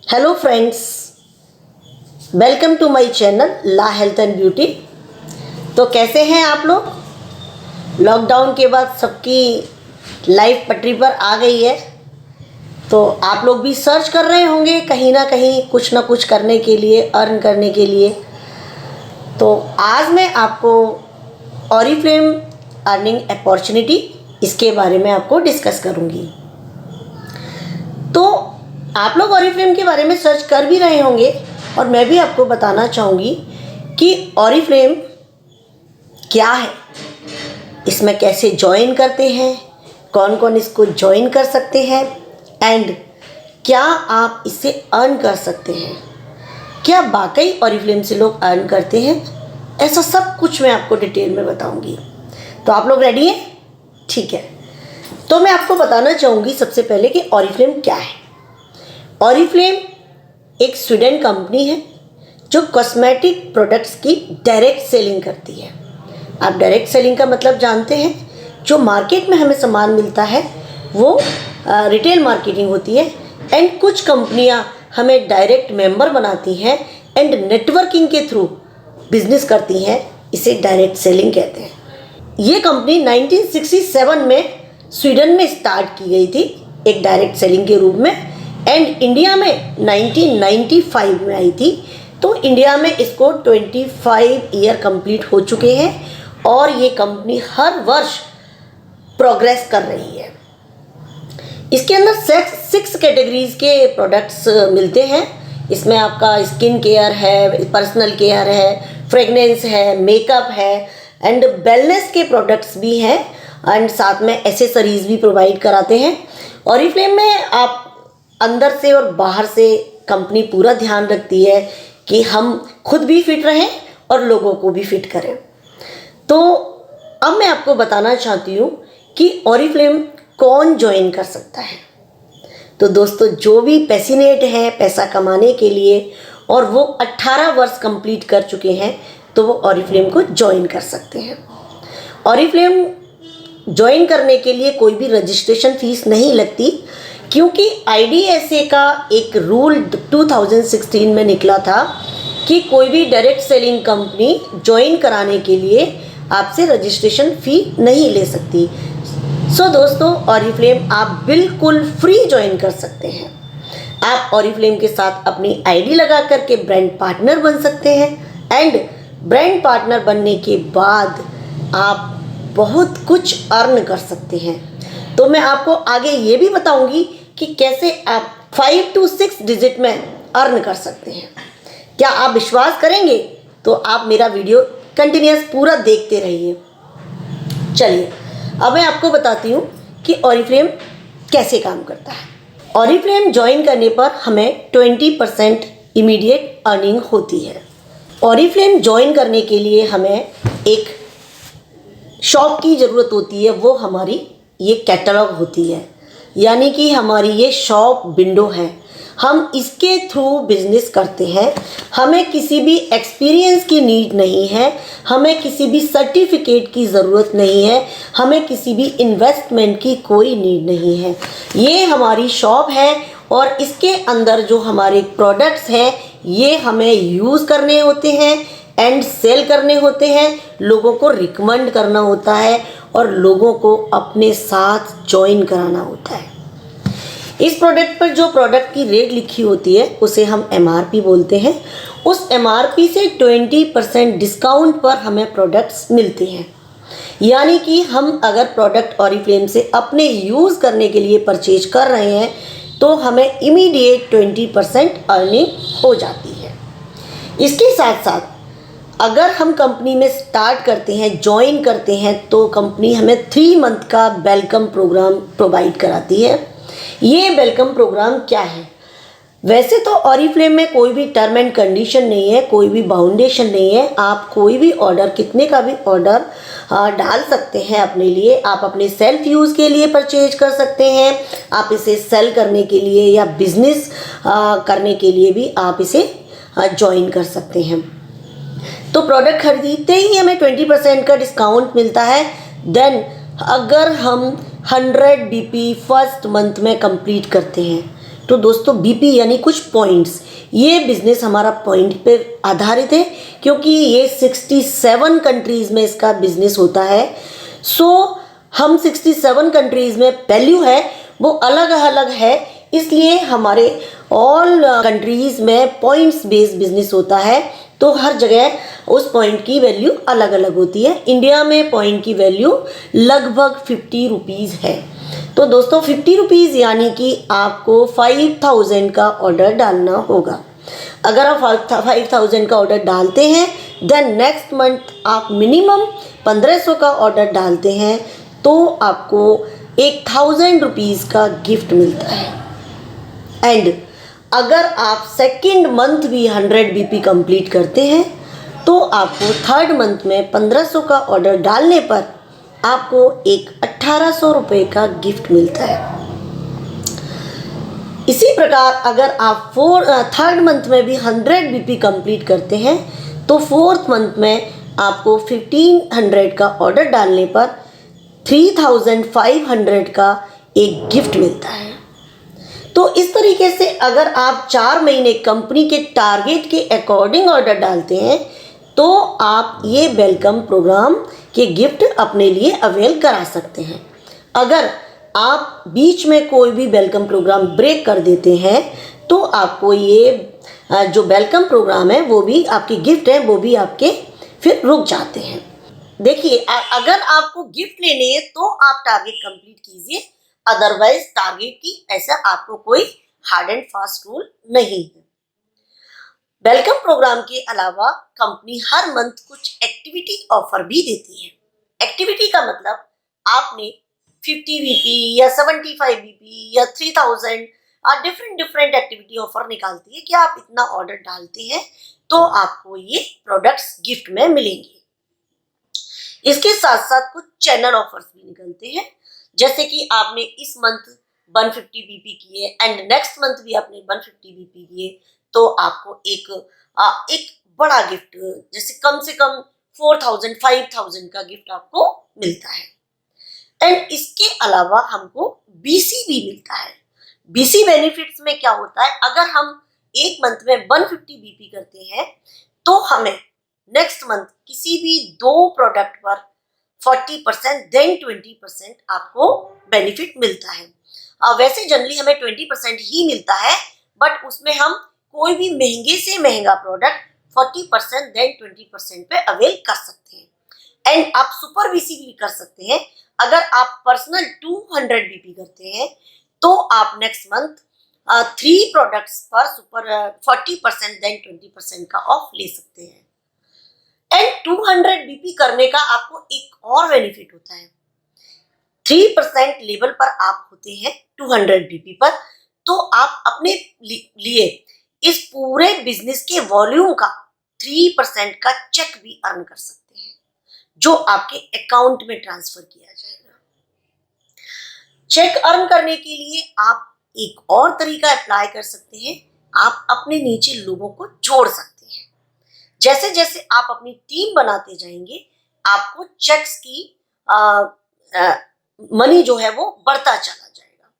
Hello friends, welcome to my channel la health and beauty. तो कैसे हैं आप लोग? लॉकडाउन के बाद सबकी लाइफ पटरी पर आ गई है, तो आप लोग भी सर्च कर रहे होंगे कहीं ना कहीं कुछ ना कुछ करने के लिए, अर्न करने के लिए। तो आज मैं आपको ऑरिफ्लेम अर्निंग अपॉर्चुनिटी इसके बारे में आपको डिस्कस करूंगी। तो आप लोग ऑरिफ्लेम के बारे में सर्च कर भी रहे होंगे और मैं भी आपको बताना चाहूँगी कि ऑरिफ्लेम क्या है, इसमें कैसे ज्वाइन करते हैं, कौन कौन इसको ज्वाइन कर सकते हैं एंड क्या आप इससे अर्न कर सकते हैं, क्या वाकई ऑरिफ्लेम से लोग अर्न करते हैं, ऐसा सब कुछ मैं आपको डिटेल में बताऊंगी। तो आप लोग रेडी हैं? ठीक है, तो मैं आपको बताना चाहूँगी सबसे पहले कि ऑरिफ्लेम क्या है। ऑरिफ्लेम एक स्वीडन कंपनी है जो कॉस्मेटिक प्रोडक्ट्स की डायरेक्ट सेलिंग करती है। आप डायरेक्ट सेलिंग का मतलब जानते हैं, जो मार्केट में हमें सामान मिलता है वो रिटेल मार्केटिंग होती है एंड कुछ कंपनियां हमें डायरेक्ट मेंबर बनाती हैं एंड नेटवर्किंग के थ्रू बिजनेस करती हैं, इसे डायरेक्ट सेलिंग कहते हैं। ये कंपनी 1967 में स्वीडन में स्टार्ट की गई थी एक डायरेक्ट सेलिंग के रूप में एंड इंडिया में 1995 में आई थी। तो इंडिया में इसको 25 ईयर कंप्लीट हो चुके हैं और ये कंपनी हर वर्ष प्रोग्रेस कर रही है। इसके अंदर 6 कैटेगरीज के प्रोडक्ट्स मिलते हैं। इसमें आपका स्किन केयर है, पर्सनल केयर है, फ्रेगनेंस है, मेकअप है एंड वेलनेस के प्रोडक्ट्स भी हैं एंड साथ में एसेसरीज भी प्रोवाइड कराते हैं। ऑरिफ्लेम में आप अंदर से और बाहर से कंपनी पूरा ध्यान रखती है कि हम खुद भी फिट रहें और लोगों को भी फिट करें। तो अब मैं आपको बताना चाहती हूँ कि ऑरिफ्लेम कौन ज्वाइन कर सकता है। तो दोस्तों, जो भी पैसिनेट हैं पैसा कमाने के लिए और वो 18 वर्ष कंप्लीट कर चुके हैं तो वो ऑरिफ्लेम को ज्वाइन कर सकते हैं। ऑरिफ्लेम ज्वाइन करने के लिए कोई भी रजिस्ट्रेशन फीस नहीं लगती, क्योंकि IDSA का एक रूल 2016 में निकला था कि कोई भी डायरेक्ट सेलिंग कंपनी ज्वाइन कराने के लिए आपसे रजिस्ट्रेशन फ़ी नहीं ले सकती। सो दोस्तों, ऑरिफ्लेम आप बिल्कुल फ्री ज्वाइन कर सकते हैं। आप ऑरिफ्लेम के साथ अपनी ID लगा करके ब्रांड पार्टनर बन सकते हैं एंड ब्रांड पार्टनर बनने के बाद आप बहुत कुछ अर्न कर सकते हैं। तो मैं आपको आगे ये भी बताऊंगी कि कैसे आप 5 to 6 डिजिट में अर्न कर सकते हैं। क्या आप विश्वास करेंगे? तो आप मेरा वीडियो कंटिन्यूस पूरा देखते रहिए। चलिए, अब मैं आपको बताती हूँ कि ऑरिफ्लेम कैसे काम करता है। ऑरिफ्लेम ज्वाइन करने पर हमें 20% इमीडिएट अर्निंग होती है। ऑरिफ्लेम ज्वाइन करने के लिए हमें एक शॉप की ज़रूरत होती है, वो हमारी ये कैटलॉग होती है, यानी कि हमारी ये शॉप विंडो है। हम इसके थ्रू बिजनेस करते हैं। हमें किसी भी एक्सपीरियंस की नीड नहीं है, हमें किसी भी सर्टिफिकेट की ज़रूरत नहीं है, हमें किसी भी इन्वेस्टमेंट की कोई नीड नहीं है। ये हमारी शॉप है और इसके अंदर जो हमारे प्रोडक्ट्स हैं ये हमें यूज़ करने होते हैं एंड सेल करने होते हैं, लोगों को रिकमेंड करना होता है और लोगों को अपने साथ ज्वाइन कराना होता है। इस प्रोडक्ट पर जो प्रोडक्ट की रेट लिखी होती है उसे हम MRP बोलते हैं। उस MRP से 20% डिस्काउंट पर हमें प्रोडक्ट्स मिलते हैं, यानी कि हम अगर प्रोडक्ट ऑरिफ्लेम से अपने यूज़ करने के लिए परचेज कर रहे हैं तो हमें इमीडिएट 20% अर्निंग हो जाती है। इसके साथ साथ अगर हम कंपनी में स्टार्ट करते हैं, ज्वाइन करते हैं, तो कंपनी हमें 3 मंथ का वेलकम प्रोग्राम प्रोवाइड कराती है। ये वेलकम प्रोग्राम क्या है? वैसे तो ऑरिफ्लेम में कोई भी टर्म एंड कंडीशन नहीं है, कोई भी बाउंडेशन नहीं है। आप कोई भी ऑर्डर, कितने का भी ऑर्डर डाल सकते हैं अपने लिए। आप अपने सेल्फ यूज़ के लिए परचेज कर सकते हैं, आप इसे सेल करने के लिए या बिजनेस करने के लिए भी आप इसे ज्वाइन कर सकते हैं। तो प्रोडक्ट खरीदते ही हमें 20% का डिस्काउंट मिलता है। देन अगर हम 100 BP फर्स्ट मंथ में कंप्लीट करते हैं तो दोस्तों बीपी यानी कुछ पॉइंट्स, ये बिजनेस हमारा पॉइंट पे आधारित है क्योंकि ये 67 कंट्रीज में इसका बिजनेस होता है। सो हम 67 कंट्रीज में वैल्यू है वो अलग अलग है, इसलिए हमारे ऑल कंट्रीज में पॉइंट्स बेस्ड बिजनेस होता है। तो हर जगह उस पॉइंट की वैल्यू अलग अलग होती है। इंडिया में पॉइंट की वैल्यू लगभग 50 रुपीज़ है। तो दोस्तों 50 रुपीज़ यानी कि आपको 5000 का ऑर्डर डालना होगा। अगर आप 5000 का ऑर्डर डालते हैं देन नेक्स्ट मंथ आप मिनिमम 1500 का ऑर्डर डालते हैं तो आपको 1000 रुपीज़ का गिफ्ट मिलता है। एंड अगर आप सेकेंड मंथ भी 100 बीपी कंप्लीट करते हैं तो आपको थर्ड मंथ में 1500 का ऑर्डर डालने पर आपको एक 1800 रुपये का गिफ्ट मिलता है। इसी प्रकार अगर आप थर्ड मंथ में भी 100 बीपी कंप्लीट करते हैं तो फोर्थ मंथ में आपको 1500 का ऑर्डर डालने पर 3500 का एक गिफ्ट मिलता है। तो इस तरीके से अगर आप 4 महीने कंपनी के टारगेट के अकॉर्डिंग ऑर्डर डालते हैं तो आप ये वेलकम प्रोग्राम के गिफ्ट अपने लिए अवेल करा सकते हैं। अगर आप बीच में कोई भी वेलकम प्रोग्राम ब्रेक कर देते हैं तो आपको ये जो वेलकम प्रोग्राम है वो भी आपके गिफ्ट है वो भी आपके फिर रुक जाते हैं। देखिए अगर आपको गिफ्ट लेने हैं तो आप टारगेट कंप्लीट कीजिए, अदरवाइज टारगेट की ऐसा आपको कोई हार्ड एंड फास्ट रूल नहीं है। वेलकम प्रोग्राम के अलावा कंपनी हर मंथ कुछ एक्टिविटी ऑफर भी देती है। एक्टिविटी का मतलब आपने 50 बीपी या 75 बीपी या 3000 डिफरेंट एक्टिविटी ऑफर निकालती है कि आप इतना ऑर्डर डालते हैं तो आपको ये प्रोडक्ट्स गिफ्ट में मिलेंगे। इसके साथ साथ कुछ चैनल ऑफर्स भी निकलते हैं, जैसे कि आपने इस मंथ 150 बीपी किए एंड नेक्स्ट मंथ भी आपने 150 बीपी किए तो आपको एक बड़ा गिफ्ट, जैसे कम से कम 4000 5000 का गिफ्ट आपको मिलता है। एंड इसके अलावा हमको बीसी भी मिलता है। बीसी बेनिफिट्स में क्या होता है, अगर हम एक मंथ में 150 बीपी करते हैं तो हमें नेक्स्ट मंथ किसी भी 2 प्रोडक्ट पर 40% देन 20% आपको बेनिफिट मिलता है। वैसे जनरली हमें 20% ही मिलता है, बट उसमें हम कोई भी महंगे से महंगा प्रोडक्ट 40% देन 20% पे अवेल कर सकते हैं। एंड आप सुपर बीसी भी कर सकते हैं। अगर आप पर्सनल 200 बीपी करते हैं तो आप नेक्स्ट मंथ 3 प्रोडक्ट्स पर सुपर 40% देन 20% का ऑफ ले सकते हैं। एंड 200 बीपी करने का आपको एक और बेनिफिट होता है। 3% लेवल पर आप होते हैं 200 बीपी पर, तो आप अपने लिए इस पूरे बिजनेस के वॉल्यूम का 3% का चेक भी अर्न कर सकते हैं, जो आपके अकाउंट में ट्रांसफर किया जाएगा। चेक अर्न करने के लिए आप एक और तरीका अप्लाई कर सकते हैं, आप अपने नीचे लोगों को जोड़ सकते हैं। जैसे जैसे आप अपनी टीम बनाते जाएंगे आपको चेक्स की मनी जो है वो बढ़ता चला जाएगा।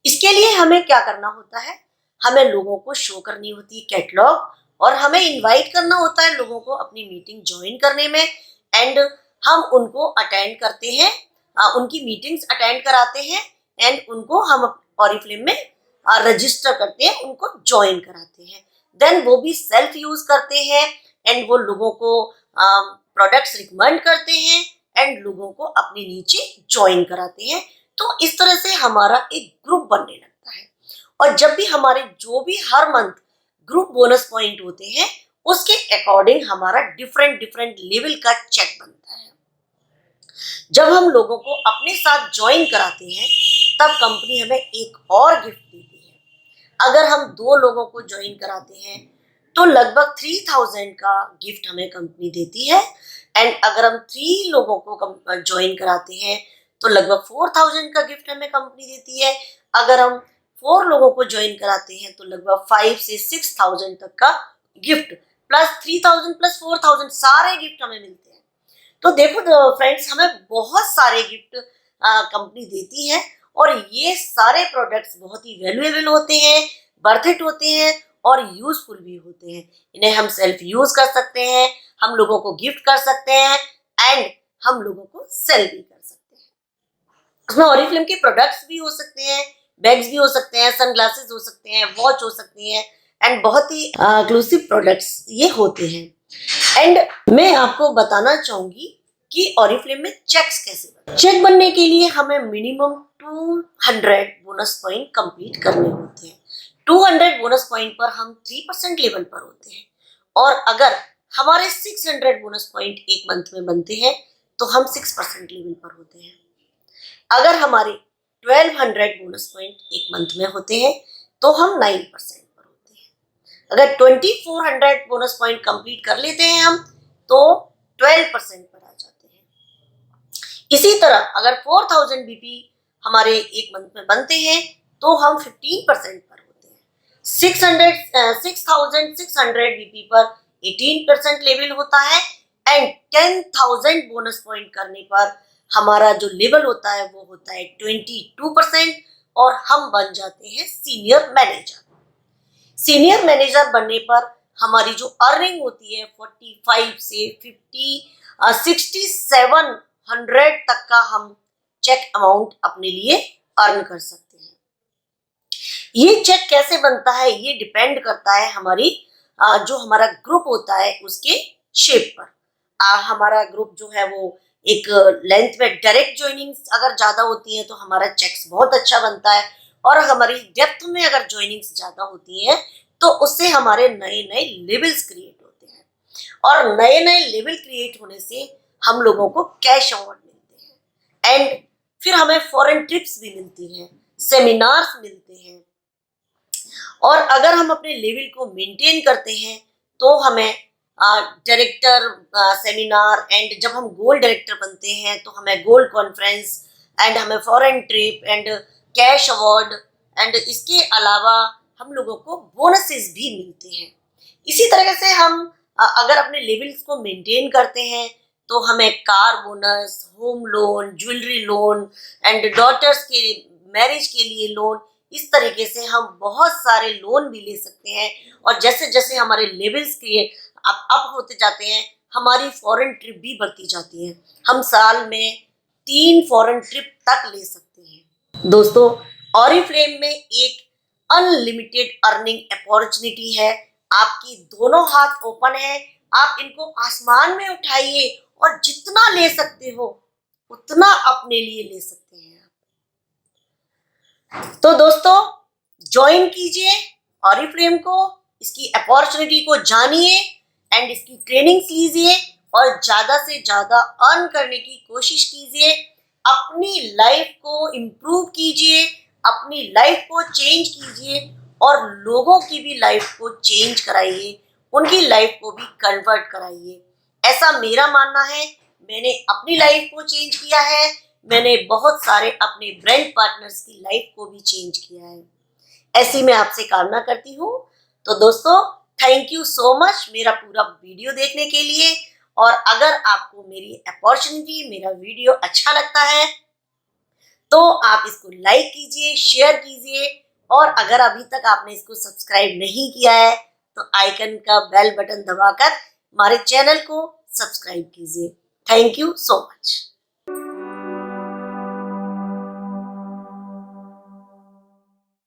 इसके लिए हमें क्या करना होता है, हमें लोगों को शो करनी होती है कैटलॉग, और हमें इनवाइट करना होता है लोगों को अपनी मीटिंग ज्वाइन करने में। एंड हम उनको अटेंड करते हैं, उनकी मीटिंग्स अटेंड कराते हैं एंड उनको हम ऑरिफ्लेम में रजिस्टर करते हैं, उनको ज्वाइन कराते हैं। देन वो भी सेल्फ यूज करते हैं एंड वो लोगों को प्रोडक्ट्स रिकमेंड करते हैं एंड लोगों को अपने नीचे ज्वाइन कराते हैं। तो इस तरह से हमारा एक ग्रुप बनने लगता है, और जब भी हमारे जो भी हर मंथ ग्रुप बोनस पॉइंट होते हैं उसके अकॉर्डिंग हमारा डिफरेंट लेवल का चेक बनता है। जब हम लोगों को अपने साथ ज्वाइन कराते हैं तब कंपनी हमें एक और गिफ्ट देती है। अगर हम 2 लोगों को ज्वाइन कराते हैं तो लगभग 3000 का गिफ्ट हमें कंपनी देती है। एंड अगर हम 3 लोगों को ज्वाइन कराते हैं तो लगभग 4000 का गिफ्ट हमें कंपनी देती है। अगर हम 4 लोगों को ज्वाइन कराते हैं तो लगभग 5 से 6000 तक का गिफ्ट, प्लस 3000 प्लस 4000 सारे गिफ्ट हमें मिलते हैं। तो देखो फ्रेंड्स, हमें बहुत सारे गिफ्ट कंपनी देती है और ये सारे प्रोडक्ट्स बहुत ही वैल्यूएबल होते हैं, वर्थ इट होते हैं और यूजफुल भी होते हैं। इन्हें हम सेल्फ यूज कर सकते हैं, हम लोगों को गिफ्ट कर सकते हैं एंड हम लोगों को सेल भी कर सकते हैं। उसमें ऑरिफ्लेम के प्रोडक्ट्स भी हो सकते हैं, बैग्स भी हो सकते हैं, सनग्लासेस हो सकते हैं, वॉच हो सकती हैं एंड बहुत ही एक्सक्लूसिव प्रोडक्ट्स ये होते हैं। एंड मैं आपको बताना चाहूंगी कि ऑरिफ्लेम में चेक्स कैसे बनते। चेक बनने के लिए हमें मिनिमम 200 बोनस पॉइंट कंप्लीट करने होते हैं। 200 बोनस पॉइंट पर हम 3% लेवल पर होते हैं और अगर हमारे 600 बोनस पॉइंट एक मंथ में बनते हैं तो हम 6% लेवल पर होते हैं। अगर हमारे 1200 बोनस पॉइंट एक मंथ में होते हैं तो हम 9% पर होते हैं। अगर 2400 बोनस पॉइंट कंप्लीट कर लेते हैं हम तो 12% पर आ जाते हैं। इसी तरह अगर 4000 बीपी हमारे एक मंथ में बनते हैं तो हम 15% पर होते हैं। 6600 बीपी पर 18% लेवल होता है एंड 10,000 बोनस पॉइंट करने पर हमारा जो लेवल होता है वो होता है 22% और हम बन जाते हैं सीनियर मैनेजर। सीनियर मैनेजर बनने पर हमारी जो अर्निंग होती है 45 से 6700 तक का हम चेक अमाउंट अपने लिए अर्न कर सकते हैं। ये चेक कैसे बनता है ये डिपेंड करता है हमारी जो हमारा ग्रुप होता है उसके शेप पर। हमारा ग्रुप जो है वो एक लेंथ में डायरेक्ट ज्वाइनिंग अगर ज्यादा होती है तो हमारा चेक्स बहुत अच्छा बनता है और हमारी डेप्थ में अगर ज्वाइनिंग्स ज्यादा होती है तो उससे हमारे नए नए लेवल्स क्रिएट होते हैं और नए नए लेवल क्रिएट होने से हम लोगों को कैश अवार्ड मिलते हैं एंड फिर हमें फॉरेन ट्रिप्स भी मिलती हैं, सेमिनार्स मिलते हैं और अगर हम अपने लेवल को मेंटेन करते हैं तो हमें डायरेक्टर सेमिनार एंड जब हम गोल्ड डायरेक्टर बनते हैं तो हमें गोल्ड कॉन्फ्रेंस एंड हमें foreign trip and cash award and इसके अलावा हम लोगों को बोनसेस भी मिलते हैं। इसी तरह से हम अगर अपने लेवल्स को मेंटेन करते हैं तो हमें car bonus, home loan, jewellery loan and daughters के मैरिज के लिए लोन, इस तरीके से हम बहुत सारे लोन भी ले सकते हैं और जैसे जैसे हमारे लेवल्स के अप होते जाते हैं हमारी फॉरेन ट्रिप भी बढ़ती जाती है। हम साल में 3 फॉरेन ट्रिप तक ले सकते हैं। दोस्तों ऑरिफ्लेम में एक अनलिमिटेड अर्निंग अपॉर्चुनिटी है। आपकी दोनों हाथ ओपन है, आप इनको आसमान में उठाइए और जितना ले सकते हो उतना अपने लिए ले सकते हैं। तो दोस्तों ज्वाइन कीजिए ऑरिफ्लेम को, इसकी अपॉर्चुनिटी को जानिए एंड इसकी ट्रेनिंग्स लीजिए और ज्यादा से ज्यादा अर्न करने की कोशिश कीजिए। अपनी लाइफ को इम्प्रूव कीजिए, अपनी लाइफ को चेंज कीजिए और लोगों की भी लाइफ को चेंज कराइए, उनकी लाइफ को भी कन्वर्ट कराइए। ऐसा मेरा मानना है। मैंने अपनी लाइफ को चेंज किया है, मैंने बहुत सारे अपने ब्रांड पार्टनर्स की लाइफ को भी चेंज किया है। ऐसी मैं आपसे कामना करती हूँ। तो दोस्तों थैंक यू सो मच मेरा पूरा वीडियो देखने के लिए और अगर आपको मेरी अपॉर्चुनिटी, मेरा वीडियो अच्छा लगता है तो आप इसको लाइक कीजिए, शेयर कीजिए और अगर अभी तक आपने इसको सब्सक्राइब नहीं किया है तो आइकन का बेल बटन दबाकर हमारे चैनल को सब्सक्राइब कीजिए। Thank you so much.